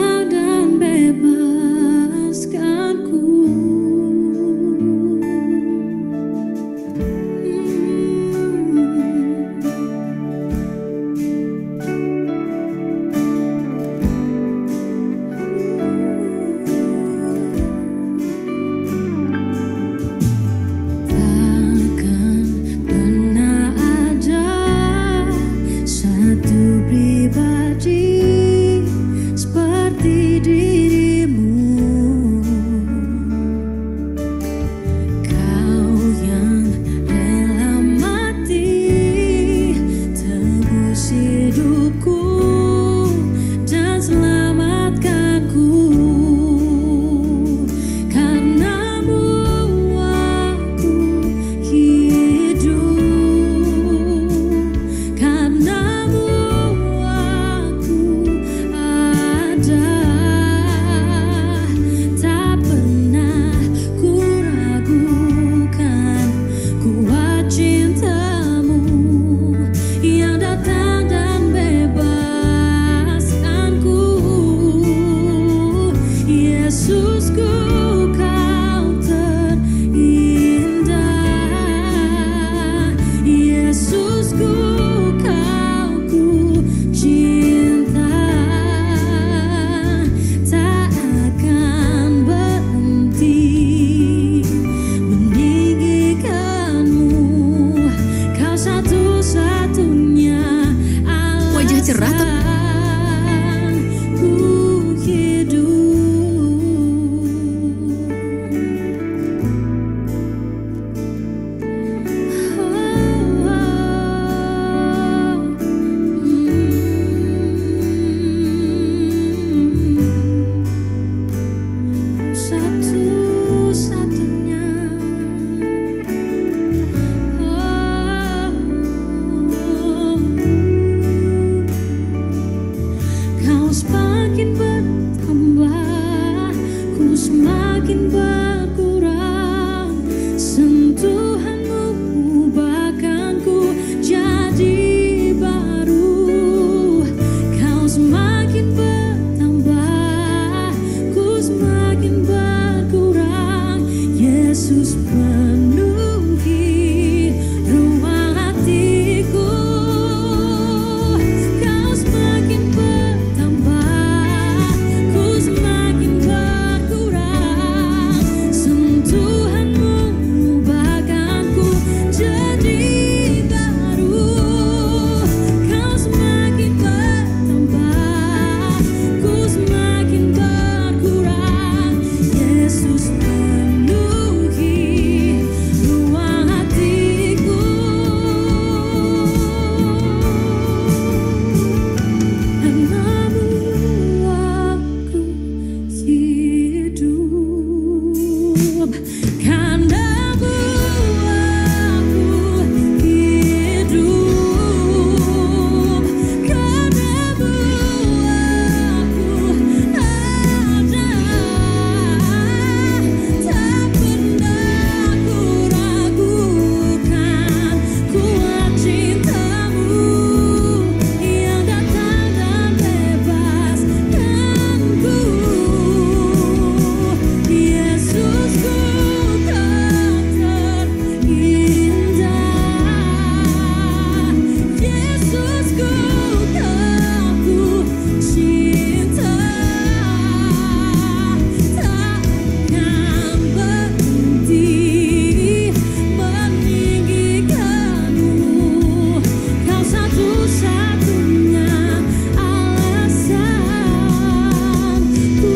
datang dan bebaskanku. Takkan pernah ada satu pribadi seperti dirimu. Kau yang rela mati tebus hidupku dan selamatkanku. Karenamu aku hidup, karenamu aku ada. Tak pernah ku ragukan kuat cintamu yang datang dan bebaskanku. Yesusku, kau terindah. Yesusku, kau ku cinta. Tak akan berhenti meninggikanmu. Kau satu-satunya Wajah cerah tapi alasan ku hidup. Satu-satunya. Kau semakin bertambah, ku semakin berkurang. Sentuhanmu ubahkanku jadi baru. Kau semakin bertambah, ku semakin berkurang. Yesus penuhi ruang hatiku. Kau semakin bertambah, ku semakin berkurang. Sentuhanmu ubahkanku jadi baru. Kau semakin bertambah, ku semakin berkurang. Yesus penuhi ruang hatiku. Karenamu aku hidup, karenamu aku hidup, karenamu aku ada. Tak pernah ku ragukan kuat cintamu yang datang dan bebaskanku. Yesusku, kau terindah. Yesusku, kau ku cinta. Takkan berhenti meninggikanmu. Kau satu-satunya alasan ku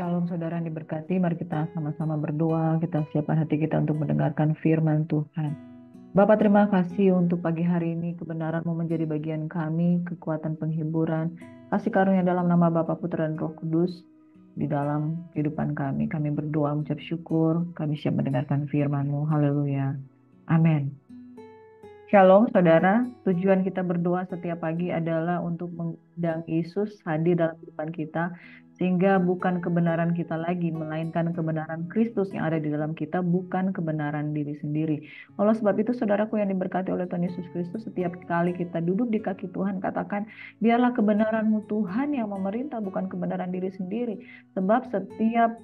Shalom saudara yang diberkati, mari kita sama-sama berdoa, kita siapkan hati kita untuk mendengarkan firman Tuhan. Bapa, terima kasih untuk pagi hari ini. Kebenaran-Mu menjadi bagian kami, kekuatan penghiburan. Kasih karunia dalam nama Bapa, Putra, dan Roh Kudus di dalam kehidupan kami. Kami berdoa mengucap syukur. Kami siap mendengarkan firman-Mu. Haleluya. Amin. Shalom saudara, tujuan kita berdoa setiap pagi adalah untuk mengundang Yesus hadir dalam kehidupan kita, sehingga bukan kebenaran kita lagi, melainkan kebenaran Kristus yang ada di dalam kita, bukan kebenaran diri sendiri. Oleh sebab itu saudaraku yang diberkati oleh Tuhan Yesus Kristus, setiap kali kita duduk di kaki Tuhan, katakan, biarlah kebenaran-Mu Tuhan yang memerintah, bukan kebenaran diri sendiri. Sebab setiap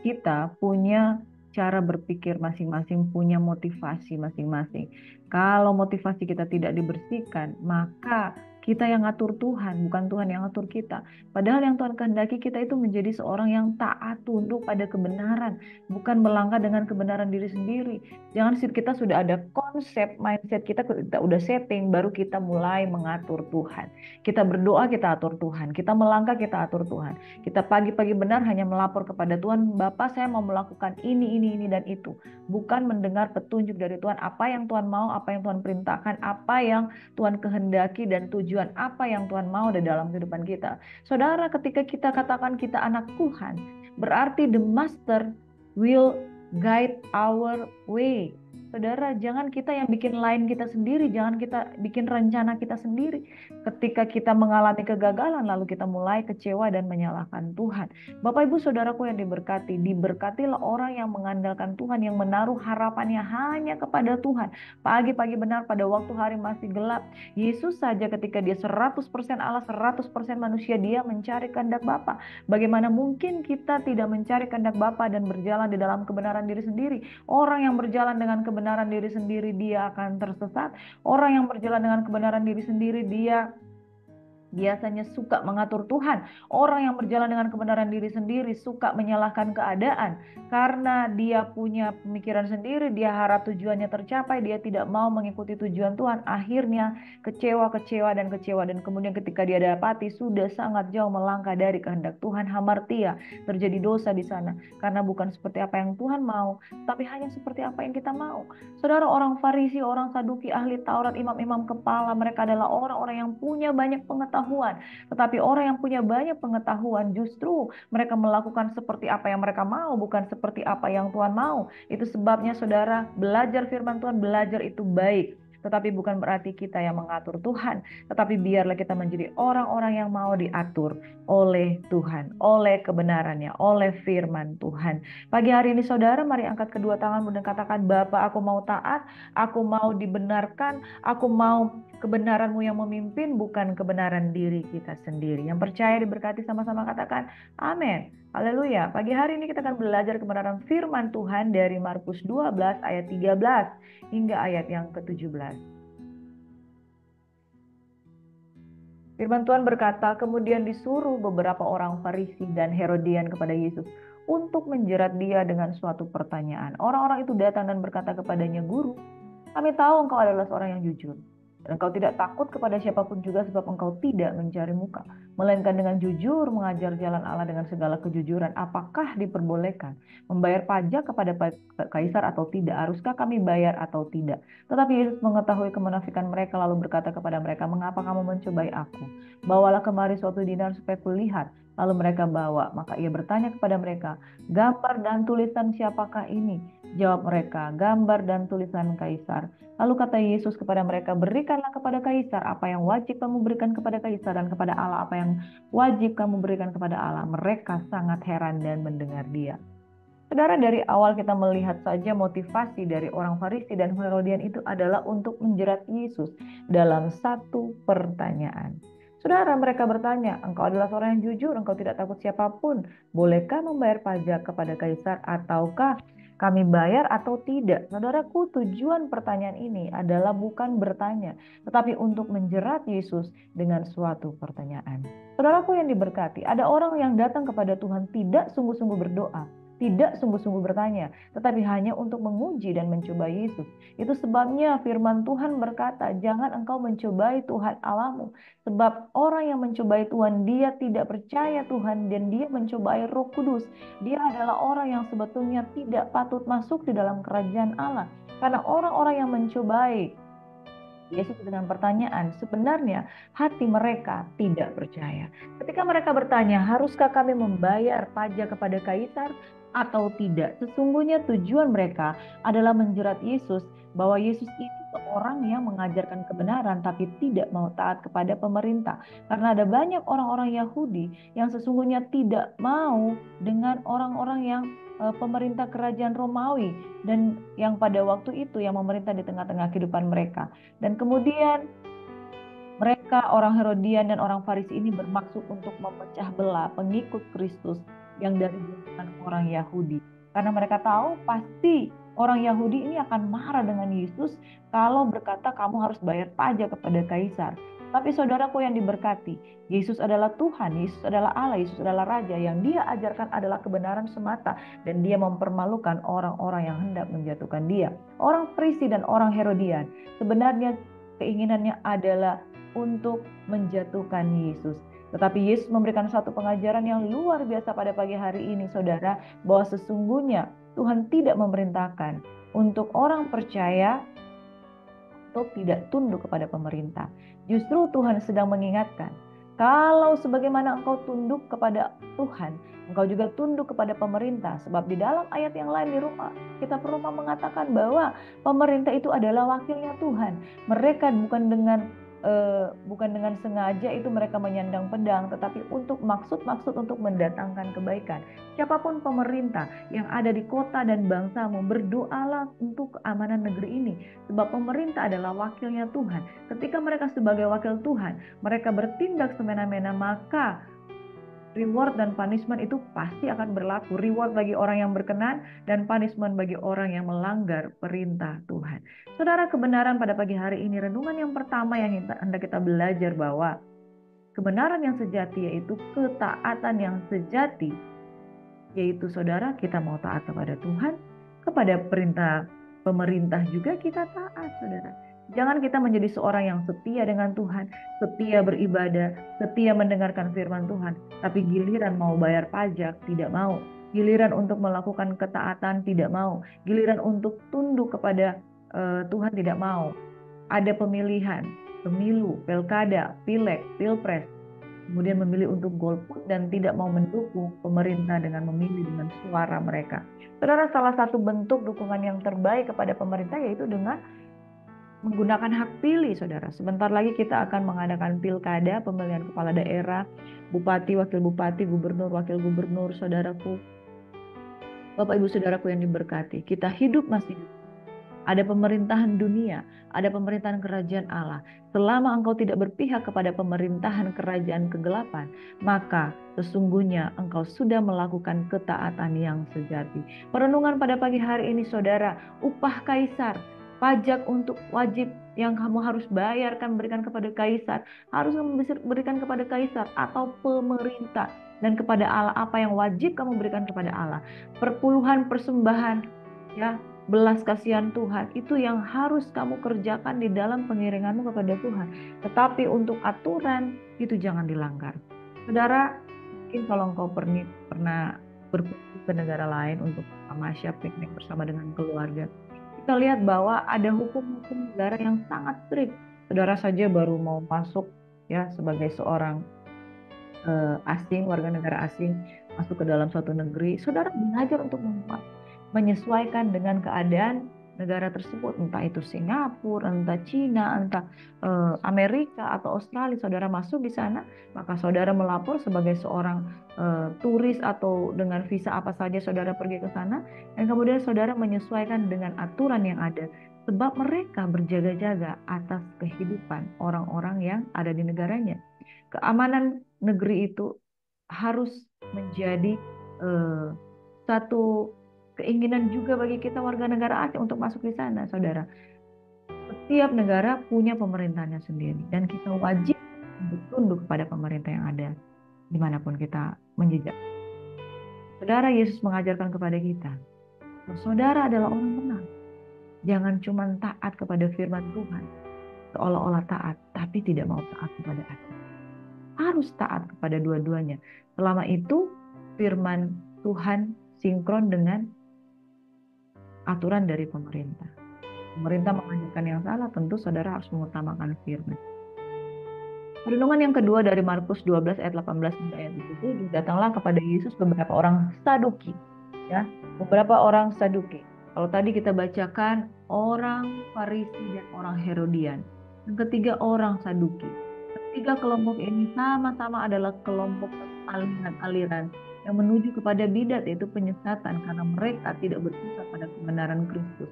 kita punya cara berpikir masing-masing, punya motivasi masing-masing. Kalau motivasi kita tidak dibersihkan, maka kita yang ngatur Tuhan, bukan Tuhan yang ngatur kita. Padahal yang Tuhan kehendaki kita itu menjadi seorang yang taat tunduk pada kebenaran, bukan melangkah dengan kebenaran diri sendiri. Jangan kita sudah ada konsep, mindset kita udah setting, baru kita mulai mengatur Tuhan. Kita berdoa, kita atur Tuhan. Kita melangkah, kita atur Tuhan. Kita pagi-pagi benar hanya melapor kepada Tuhan, Bapak saya mau melakukan ini, dan itu. Bukan mendengar petunjuk dari Tuhan, apa yang Tuhan mau, apa yang Tuhan perintahkan, apa yang Tuhan kehendaki, dan tujuan apa yang Tuhan mau di dalam kehidupan kita. Saudara, ketika kita katakan kita anak Tuhan, berarti the Master will guide our way. Saudara, jangan kita yang bikin line kita sendiri, jangan kita bikin rencana kita sendiri. Ketika kita mengalami kegagalan, lalu kita mulai kecewa dan menyalahkan Tuhan. Bapak Ibu Saudaraku yang diberkati, diberkatilah orang yang mengandalkan Tuhan, yang menaruh harapannya hanya kepada Tuhan. Pagi-pagi benar pada waktu hari masih gelap, Yesus saja ketika dia 100% Allah, 100% manusia, dia mencari kehendak Bapa. Bagaimana mungkin kita tidak mencari kehendak Bapa dan berjalan di dalam kebenaran diri sendiri? Orang yang berjalan dengan kebenaran diri sendiri, dia akan tersesat. Orang yang berjalan dengan kebenaran diri sendiri, dia biasanya suka mengatur Tuhan. Orang yang berjalan dengan kebenaran diri sendiri suka menyalahkan keadaan karena dia punya pemikiran sendiri, dia harap tujuannya tercapai, dia tidak mau mengikuti tujuan Tuhan. Akhirnya kecewa dan kemudian ketika dia dapati sudah sangat jauh melangkah dari kehendak Tuhan, hamartia, terjadi dosa di sana karena bukan seperti apa yang Tuhan mau, tapi hanya seperti apa yang kita mau. Saudara, orang Farisi, orang Saduki, ahli Taurat, imam-imam kepala, mereka adalah orang-orang yang punya banyak pengetahuan. Tetapi orang yang punya banyak pengetahuan justru mereka melakukan seperti apa yang mereka mau, bukan seperti apa yang Tuhan mau. Itu sebabnya saudara, belajar firman Tuhan, belajar itu baik. Tetapi bukan berarti kita yang mengatur Tuhan. Tetapi biarlah kita menjadi orang-orang yang mau diatur oleh Tuhan, oleh kebenarannya, oleh firman Tuhan. Pagi hari ini saudara, mari angkat kedua tanganmu dan katakan, Bapa, aku mau taat, aku mau dibenarkan, aku mau kebenaran-Mu yang memimpin, bukan kebenaran diri kita sendiri. Yang percaya diberkati, sama-sama katakan amin. Haleluya. Pagi hari ini kita akan belajar kebenaran firman Tuhan dari Markus 12 ayat 13 hingga ayat yang ke-17. Firman Tuhan berkata, kemudian disuruh beberapa orang Farisi dan Herodian kepada Yesus untuk menjerat dia dengan suatu pertanyaan. Orang-orang itu datang dan berkata kepadanya, Guru, kami tahu engkau adalah seorang yang jujur. Dan engkau tidak takut kepada siapapun juga sebab engkau tidak mencari muka. Melainkan dengan jujur mengajar jalan Allah dengan segala kejujuran. Apakah diperbolehkan membayar pajak kepada Kaisar atau tidak? Haruskah kami bayar atau tidak? Tetapi Yesus mengetahui kemunafikan mereka lalu berkata kepada mereka, mengapa kamu mencobai aku? Bawalah kemari suatu dinar supaya kulihat. Lalu mereka bawa. Maka ia bertanya kepada mereka, gambar dan tulisan siapakah ini? Jawab mereka, gambar dan tulisan Kaisar. Lalu kata Yesus kepada mereka, berikanlah kepada Kaisar apa yang wajib kamu berikan kepada Kaisar, dan kepada Allah apa yang wajib kamu berikan kepada Allah. Mereka sangat heran dan mendengar dia. Saudara, dari awal kita melihat saja motivasi dari orang Farisi dan Herodian itu adalah untuk menjerat Yesus dalam satu pertanyaan. Saudara, mereka bertanya, engkau adalah seorang yang jujur, engkau tidak takut siapapun. Bolehkah membayar pajak kepada Kaisar ataukah kami bayar atau tidak? Saudaraku, tujuan pertanyaan ini adalah bukan bertanya, tetapi untuk menjerat Yesus dengan suatu pertanyaan. Saudaraku yang diberkati, ada orang yang datang kepada Tuhan tidak sungguh-sungguh berdoa, tidak sungguh-sungguh bertanya, tetapi hanya untuk menguji dan mencoba Yesus. Itu sebabnya firman Tuhan berkata, jangan engkau mencobai Tuhan Allahmu. Sebab orang yang mencobai Tuhan, dia tidak percaya Tuhan dan dia mencobai Roh Kudus. Dia adalah orang yang sebetulnya tidak patut masuk di dalam kerajaan Allah. Karena orang-orang yang mencobai Yesus dengan pertanyaan, sebenarnya hati mereka tidak percaya. Ketika mereka bertanya, haruskah kami membayar pajak kepada kaisar atau tidak? Sesungguhnya tujuan mereka adalah menjerat Yesus, bahwa Yesus itu orang yang mengajarkan kebenaran tapi tidak mau taat kepada pemerintah. Karena ada banyak orang-orang Yahudi yang sesungguhnya tidak mau dengan orang-orang yang pemerintah kerajaan Romawi dan yang pada waktu itu yang memerintah di tengah-tengah kehidupan mereka. Dan kemudian mereka orang Herodian dan orang Farisi ini bermaksud untuk memecah belah pengikut Kristus yang dari golongan orang Yahudi. Karena mereka tahu pasti orang Yahudi ini akan marah dengan Yesus kalau berkata kamu harus bayar pajak kepada kaisar. Tapi saudaraku yang diberkati, Yesus adalah Tuhan, Yesus adalah Allah, Yesus adalah Raja. Yang dia ajarkan adalah kebenaran semata. Dan dia mempermalukan orang-orang yang hendak menjatuhkan dia. Orang Farisi dan orang Herodian sebenarnya keinginannya adalah untuk menjatuhkan Yesus. Tetapi Yesus memberikan satu pengajaran yang luar biasa pada pagi hari ini, saudara, bahwa sesungguhnya Tuhan tidak memerintahkan untuk orang percaya untuk tidak tunduk kepada pemerintah. Justru Tuhan sedang mengingatkan, kalau sebagaimana engkau tunduk kepada Tuhan, engkau juga tunduk kepada pemerintah. Sebab di dalam ayat yang lain di Roma, kitab Roma mengatakan bahwa pemerintah itu adalah wakilnya Tuhan. Mereka bukan dengan sengaja itu mereka menyandang pedang, tetapi untuk maksud-maksud untuk mendatangkan kebaikan. Siapapun pemerintah yang ada di kota dan bangsamu, berdoalah untuk keamanan negeri ini. Sebab pemerintah adalah wakilnya Tuhan. Ketika mereka sebagai wakil Tuhan, mereka bertindak semena-mena, maka reward dan punishment itu pasti akan berlaku. Reward bagi orang yang berkenan dan punishment bagi orang yang melanggar perintah Tuhan. Saudara, kebenaran pada pagi hari ini, renungan yang pertama yang hendak kita belajar bahwa kebenaran yang sejati yaitu ketaatan yang sejati. Yaitu saudara, kita mau taat kepada Tuhan, kepada perintah pemerintah juga kita taat, saudara. Jangan kita menjadi seorang yang setia dengan Tuhan, setia beribadah, setia mendengarkan firman Tuhan, tapi giliran mau bayar pajak tidak mau, giliran untuk melakukan ketaatan tidak mau, giliran untuk tunduk kepada Tuhan tidak mau. Ada pemilihan, pemilu, pilkada, pileg, pilpres, kemudian memilih untuk golput dan tidak mau mendukung pemerintah dengan memilih dengan suara mereka. Saudara, salah satu bentuk dukungan yang terbaik kepada pemerintah yaitu dengan menggunakan hak pilih, saudara. Sebentar lagi kita akan mengadakan pilkada, pemilihan kepala daerah, bupati, wakil bupati, gubernur, wakil gubernur, saudaraku. Bapak ibu saudaraku yang diberkati, kita hidup masih ada pemerintahan dunia, ada pemerintahan kerajaan Allah. Selama engkau tidak berpihak kepada pemerintahan kerajaan kegelapan, maka sesungguhnya engkau sudah melakukan ketaatan yang sejati. Perenungan pada pagi hari ini, saudara, upah kaisar, pajak untuk wajib yang kamu harus bayarkan berikan kepada kaisar, harus berikan kepada kaisar atau pemerintah, dan kepada Allah apa yang wajib kamu berikan kepada Allah. Perpuluhan, persembahan, ya, belas kasihan Tuhan, itu yang harus kamu kerjakan di dalam pengiringanmu kepada Tuhan. Tetapi untuk aturan itu jangan dilanggar. Saudara, mungkin kalau engkau pernah berkunjung ke negara lain untuk tamasya, piknik bersama dengan keluarga, kita lihat bahwa ada hukum-hukum negara yang sangat strict. Saudara saja baru mau masuk ya sebagai seorang asing, warga negara asing, masuk ke dalam suatu negeri, saudara belajar untuk menyesuaikan dengan keadaan negara tersebut, entah itu Singapura, entah Cina, entah Amerika atau Australia. Saudara masuk di sana, maka saudara melapor sebagai seorang turis atau dengan visa apa saja saudara pergi ke sana, dan kemudian saudara menyesuaikan dengan aturan yang ada, sebab mereka berjaga-jaga atas kehidupan orang-orang yang ada di negaranya. Keamanan negeri itu harus menjadi satu keinginan juga bagi kita warga negara asing untuk masuk di sana, saudara. Setiap negara punya pemerintahannya sendiri dan kita wajib untuk tunduk kepada pemerintah yang ada dimanapun kita menjejak. Saudara, Yesus mengajarkan kepada kita, bahwa saudara adalah orang benar. Jangan cuma taat kepada firman Tuhan, seolah-olah taat, tapi tidak mau taat kepada aku. Harus taat kepada dua-duanya. Selama itu firman Tuhan sinkron dengan aturan dari pemerintah. Pemerintah mengajarkan yang salah, tentu saudara harus mengutamakan firman. Renungan yang kedua dari Markus 12 ayat 18 sampai ayat 27, datanglah kepada Yesus beberapa orang Saduki. Ya, beberapa orang Saduki. Kalau tadi kita bacakan orang Farisi dan orang Herodian. Yang ketiga orang Saduki. Ketiga kelompok ini sama-sama adalah kelompok aliran-aliran yang menuju kepada bidat, yaitu penyesatan, karena mereka tidak berpusat pada kebenaran Kristus.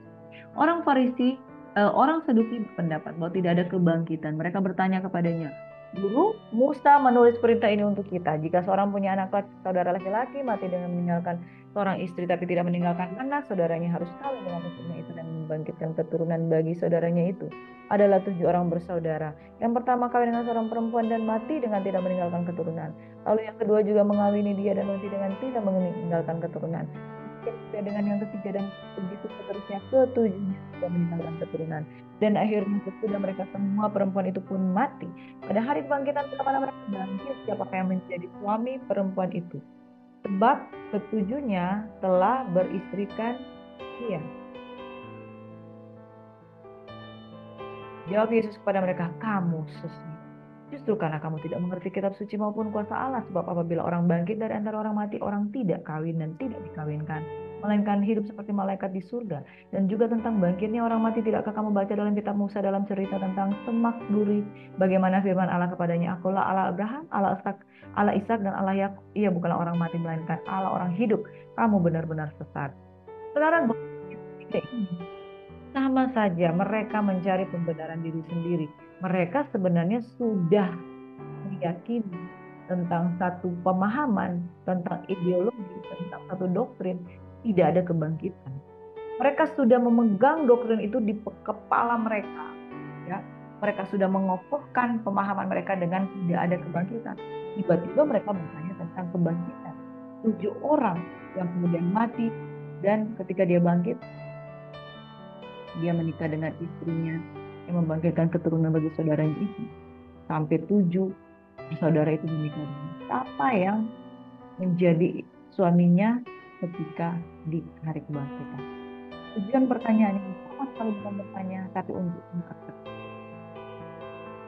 Orang Farisi, orang Saduki berpendapat bahwa tidak ada kebangkitan. Mereka bertanya kepadanya, Guru, Musa menulis perintah ini untuk kita. Jika seorang punya anak saudara laki-laki mati dengan meninggalkan seorang istri tapi tidak meninggalkan anak, saudaranya harus kawin dengan istrinya itu dan membangkitkan keturunan bagi saudaranya itu. Adalah 7 orang bersaudara. Yang pertama kawin dengan seorang perempuan dan mati dengan tidak meninggalkan keturunan. Lalu yang kedua juga mengawini dia dan mati dengan tidak meninggalkan keturunan. Dengan yang ketiga dan begitu seterusnya, ketujuhnya tidak meninggalkan keturunan. Dan akhirnya sesudah mereka semua perempuan itu pun mati. Pada hari kebangkitan kepada mereka bangkit, siapakah yang menjadi suami perempuan itu? Sebab ketujuhnya telah beristrikan dia. Jawab Yesus kepada mereka, kamu sesat. Justru karena kamu tidak mengerti kitab suci maupun kuasa Allah. Sebab apabila orang bangkit dari antara orang mati, orang tidak kawin dan tidak dikawinkan, melainkan hidup seperti malaikat di surga. Dan juga tentang bangkitnya orang mati, tidakkah kamu baca dalam kitab Musa dalam cerita tentang semak duri, bagaimana firman Allah kepadanya, akulah Allah Abraham, Allah Ishak dan Allah Yakub. Ia bukanlah orang mati melainkan Allah orang hidup. Kamu benar-benar sesat. Sekarang ini sama saja mereka mencari pembenaran diri sendiri. Mereka sebenarnya sudah meyakini tentang satu pemahaman, tentang ideologi, tentang satu doktrin, tidak ada kebangkitan. Mereka sudah memegang doktrin itu di kepala mereka. Ya, mereka sudah mengokohkan pemahaman mereka dengan tidak ada kebangkitan. Tiba-tiba mereka bertanya tentang kebangkitan. 7 orang yang kemudian mati dan ketika dia bangkit, dia menikah dengan istrinya yang membangkitkan keturunan bagi saudaranya itu. Sampai 7 saudara itu menikah dengan siapa yang menjadi suaminya ketika di hari kebangkitan. Tujuan pertanyaan ini sama sekali bukan bertanya, tapi untuk mengerti.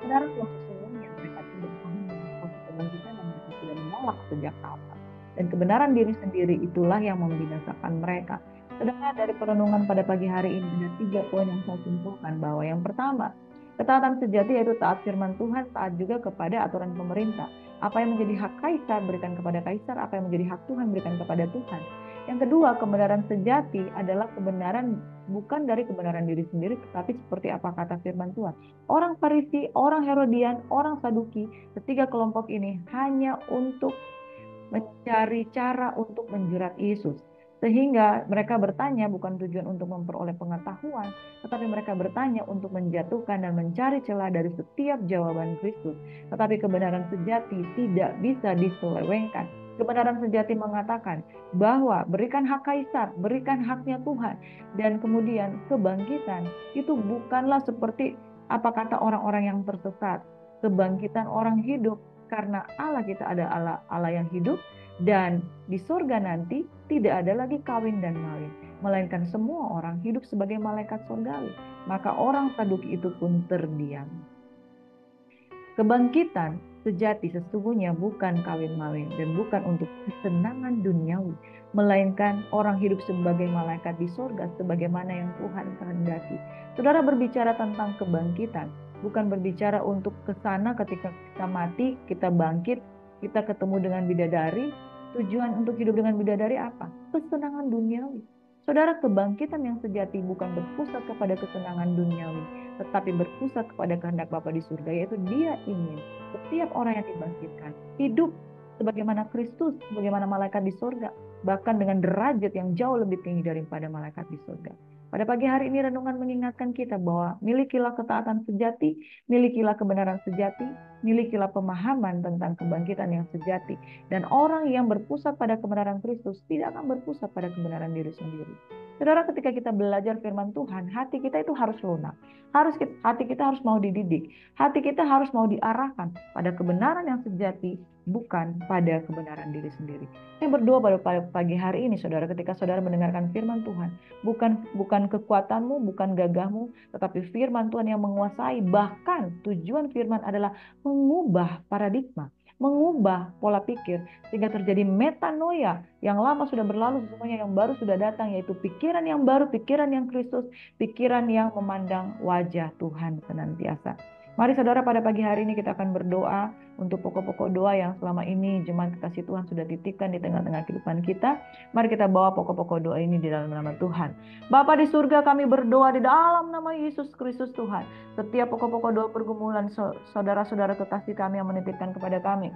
Saudara, sesungguhnya mereka tidak paham proses kebangkitan dan mereka sudah menolak sejak awal. Dan kebenaran diri sendiri itulah yang membinasakan mereka. Saudara, dari perenungan pada pagi hari ini ada 3 poin yang saya simpulkan, bahwa yang pertama, ketaatan sejati yaitu taat firman Tuhan, taat juga kepada aturan pemerintah. Apa yang menjadi hak kaisar berikan kepada kaisar, apa yang menjadi hak Tuhan berikan kepada Tuhan. Yang kedua, kebenaran sejati adalah kebenaran bukan dari kebenaran diri sendiri, tetapi seperti apa kata firman Tuhan. Orang Farisi, orang Herodian, orang Saduki, ketiga kelompok ini hanya untuk mencari cara untuk menjerat Yesus. Sehingga mereka bertanya bukan tujuan untuk memperoleh pengetahuan, tetapi mereka bertanya untuk menjatuhkan dan mencari celah dari setiap jawaban Kristus. Tetapi kebenaran sejati tidak bisa diselewengkan. Kebenaran sejati mengatakan bahwa berikan hak kaisar, berikan haknya Tuhan. Dan kemudian kebangkitan itu bukanlah seperti apa kata orang-orang yang tersesat. Kebangkitan orang hidup karena Allah kita ada Allah yang hidup. Dan di surga nanti tidak ada lagi kawin dan mawin, melainkan semua orang hidup sebagai malaikat surgawi. Maka orang Saduki itu pun terdiam. Kebangkitan sejati sesungguhnya bukan kawin mawin dan bukan untuk kesenangan duniawi, melainkan orang hidup sebagai malaikat di surga sebagaimana yang Tuhan kehendaki. Saudara, berbicara tentang kebangkitan bukan berbicara untuk kesana ketika kita mati, kita bangkit, kita ketemu dengan bidadari. Tujuan untuk hidup dengan bidadari apa? Kesenangan duniawi. Saudara, kebangkitan yang sejati bukan berpusat kepada kesenangan duniawi, tetapi berpusat kepada kehendak Bapa di surga, yaitu Dia ingin setiap orang yang dibangkitkan hidup sebagaimana Kristus, sebagaimana malaikat di surga, bahkan dengan derajat yang jauh lebih tinggi daripada malaikat di surga. Pada pagi hari ini renungan mengingatkan kita bahwa milikilah ketaatan sejati, milikilah kebenaran sejati, milikilah pemahaman tentang kebangkitan yang sejati. Dan orang yang berpusat pada kebenaran Kristus tidak akan berpusat pada kebenaran diri sendiri. Saudara, ketika kita belajar firman Tuhan, hati kita itu harus lunak. Hati kita harus mau dididik. Hati kita harus mau diarahkan pada kebenaran yang sejati, bukan pada kebenaran diri sendiri. Saya berdoa pada pagi hari ini, saudara, ketika saudara mendengarkan firman Tuhan, bukan kekuatanmu, bukan gagahmu, tetapi firman Tuhan yang menguasai. Bahkan tujuan firman adalah mengubah paradigma, mengubah pola pikir, sehingga terjadi metanoia. Yang lama sudah berlalu, sesungguhnya yang baru sudah datang, yaitu pikiran yang baru, pikiran yang Kristus, pikiran yang memandang wajah Tuhan senantiasa. Mari saudara, pada pagi hari ini kita akan berdoa untuk pokok-pokok doa yang selama ini jemaat kekasih Tuhan sudah titipkan di tengah-tengah kehidupan kita. Mari kita bawa pokok-pokok doa ini di dalam nama Tuhan. Bapa di surga, kami berdoa di dalam nama Yesus Kristus Tuhan. Setiap pokok-pokok doa pergumulan saudara-saudara kekasih kami yang menitipkan kepada kami.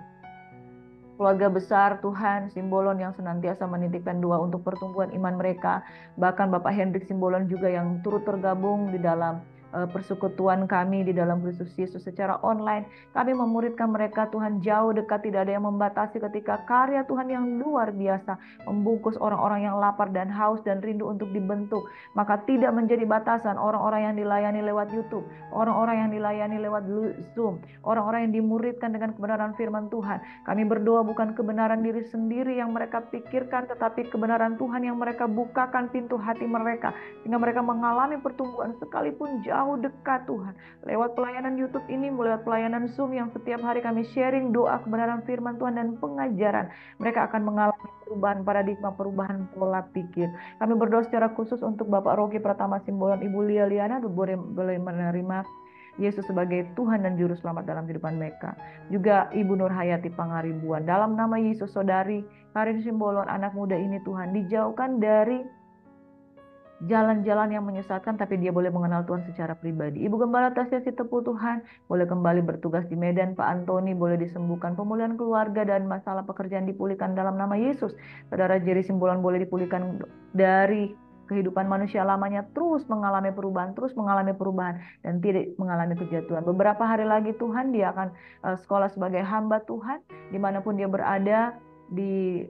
Keluarga besar Tuhan Simbolon yang senantiasa menitipkan doa untuk pertumbuhan iman mereka. Bahkan Bapak Hendrik Simbolon juga yang turut tergabung di dalam persekutuan kami di dalam Kristus Yesus secara online. Kami memuridkan mereka Tuhan jauh dekat, tidak ada yang membatasi ketika karya Tuhan yang luar biasa membungkus orang-orang yang lapar dan haus dan rindu untuk dibentuk. Maka tidak menjadi batasan orang-orang yang dilayani lewat YouTube, orang-orang yang dilayani lewat Zoom, orang-orang yang dimuridkan dengan kebenaran firman Tuhan. Kami berdoa bukan kebenaran diri sendiri yang mereka pikirkan, tetapi kebenaran Tuhan yang mereka bukakan pintu hati mereka, sehingga mereka mengalami pertumbuhan sekalipun jauh dekat Tuhan. Lewat pelayanan YouTube ini, lewat pelayanan Zoom yang setiap hari kami sharing doa kebenaran firman Tuhan dan pengajaran, mereka akan mengalami perubahan paradigma, perubahan pola pikir. Kami berdoa secara khusus untuk Bapak Rocky Pratama Simbolon, Ibu Lia Liana, boleh menerima Yesus sebagai Tuhan dan Juru Selamat dalam kehidupan mereka. Juga Ibu Nur Hayati Pangaribuan. Dalam nama Yesus, saudari Karin Simbolon, anak muda ini Tuhan, dijauhkan dari jalan-jalan yang menyesatkan, tapi dia boleh mengenal Tuhan secara pribadi. Ibu Gembala Tasya Sitepu Tuhan boleh kembali bertugas di Medan. Pak Antoni boleh disembuhkan, pemulihan keluarga dan masalah pekerjaan dipulihkan dalam nama Yesus. Saudara Jerry Simbolon boleh dipulihkan dari kehidupan manusia lamanya, terus mengalami perubahan dan tidak mengalami kejatuhan. Beberapa hari lagi Tuhan dia akan sekolah sebagai hamba Tuhan dimanapun dia berada. Di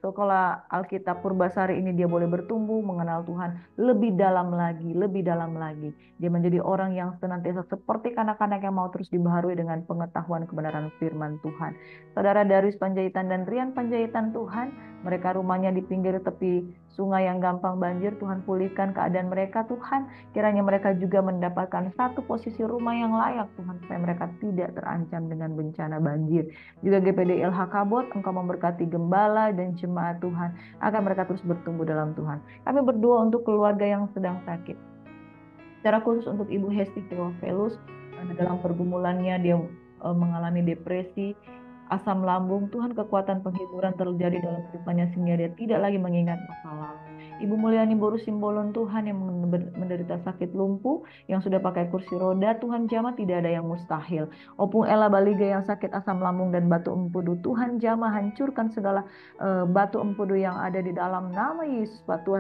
sekolah Alkitab Purbasari ini dia boleh bertumbuh mengenal Tuhan lebih dalam lagi. Dia menjadi orang yang senantiasa seperti kanak-kanak yang mau terus dibaharui dengan pengetahuan kebenaran firman Tuhan. Saudara Darius Panjaitan dan Rian Panjaitan Tuhan, mereka rumahnya di pinggir tepi sungai yang gampang banjir. Tuhan pulihkan keadaan mereka Tuhan. Kiranya mereka juga mendapatkan satu posisi rumah yang layak Tuhan, supaya mereka tidak terancam dengan bencana banjir. Juga GPD LH Kabot, Engkau memberkati gembala dan jemaat Tuhan, agar mereka terus bertumbuh dalam Tuhan. Kami berdoa untuk keluarga yang sedang sakit, secara khusus untuk Ibu Hesti Theophilus. Dalam pergumulannya dia mengalami depresi, asam lambung. Tuhan, kekuatan penghiburan terjadi dalam kehidupannya sehingga dia tidak lagi mengingat masa lalu. Ibu Mulyani Boru Simbolon Tuhan yang menderita sakit lumpuh, yang sudah pakai kursi roda, Tuhan jamah tidak ada yang mustahil. Opung Ella Baliga yang sakit asam lambung dan batu empudu, Tuhan jamah hancurkan segala batu empudu yang ada di dalam nama Yesus. Batu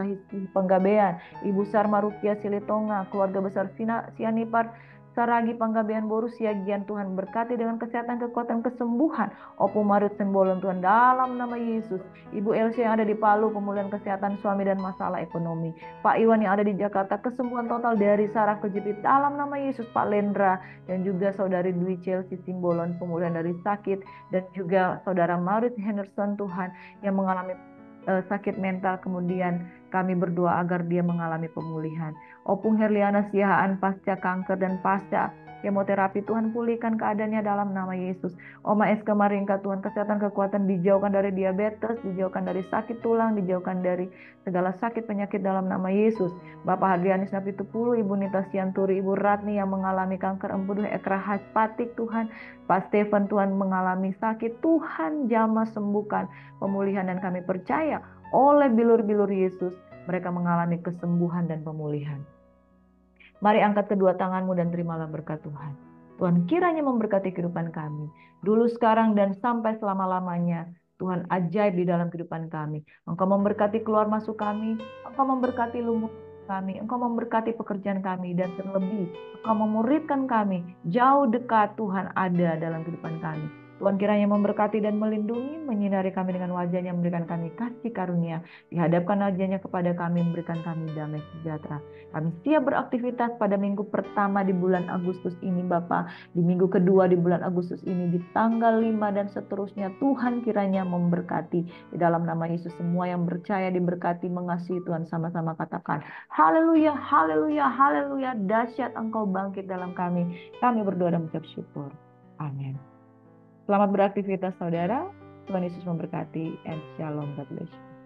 Penggabean, Ibu Sarma Rukia Silitonga, keluarga besar Sianipar Saragi Panggabean Boru Siagian, Tuhan berkati dengan kesehatan, kekuatan, kesembuhan. Opu Marit Simbolon Tuhan dalam nama Yesus. Ibu Elsie yang ada di Palu, pemulihan kesehatan suami dan masalah ekonomi. Pak Iwan yang ada di Jakarta, kesembuhan total dari saraf kejepit dalam nama Yesus. Pak Lendra dan juga saudari Dwi Chelsea Simbolon, pemulihan dari sakit. Dan juga saudara Marit Henderson Tuhan yang mengalami sakit mental, kemudian kami berdoa agar dia mengalami pemulihan. Opung Herliana Siahaan pasca kanker dan pasca kemoterapi, Tuhan pulihkan keadaannya dalam nama Yesus. Oma Eska Maringka, Tuhan kesehatan, kekuatan, dijauhkan dari diabetes, dijauhkan dari sakit tulang, dijauhkan dari segala sakit penyakit dalam nama Yesus. Bapak Hadrianus Napitupulu, Ibu Nita Sianturi, Ibu Ratni yang mengalami kanker empedu ekra hepatik, Tuhan. Pak Stephen, Tuhan mengalami sakit, Tuhan jamah sembuhkan pemulihan, dan kami percaya oleh bilur-bilur Yesus mereka mengalami kesembuhan dan pemulihan. Mari angkat kedua tanganmu dan terimalah berkat Tuhan. Tuhan kiranya memberkati kehidupan kami, dulu, sekarang, dan sampai selama-lamanya. Tuhan ajaib di dalam kehidupan kami. Engkau memberkati keluar masuk kami, Engkau memberkati lumut kami, Engkau memberkati pekerjaan kami, dan terlebih Engkau memuridkan kami jauh dekat Tuhan ada dalam kehidupan kami. Tuhan kiranya memberkati dan melindungi, menyinari kami dengan wajah-Nya, memberikan kami kasih karunia, dihadapkan wajah-Nya kepada kami, memberikan kami damai sejahtera. Kami siap beraktivitas pada minggu pertama di bulan Agustus ini Bapa, di minggu kedua di bulan Agustus ini, di tanggal 5 dan seterusnya. Tuhan kiranya memberkati. Di dalam nama Yesus semua yang percaya diberkati, mengasihi Tuhan, sama-sama katakan haleluya, haleluya, haleluya. Dahsyat Engkau bangkit dalam kami. Kami berdoa dan mengucap syukur. Amin. Selamat beraktivitas saudara. Tuhan Yesus memberkati and shalom. God bless you.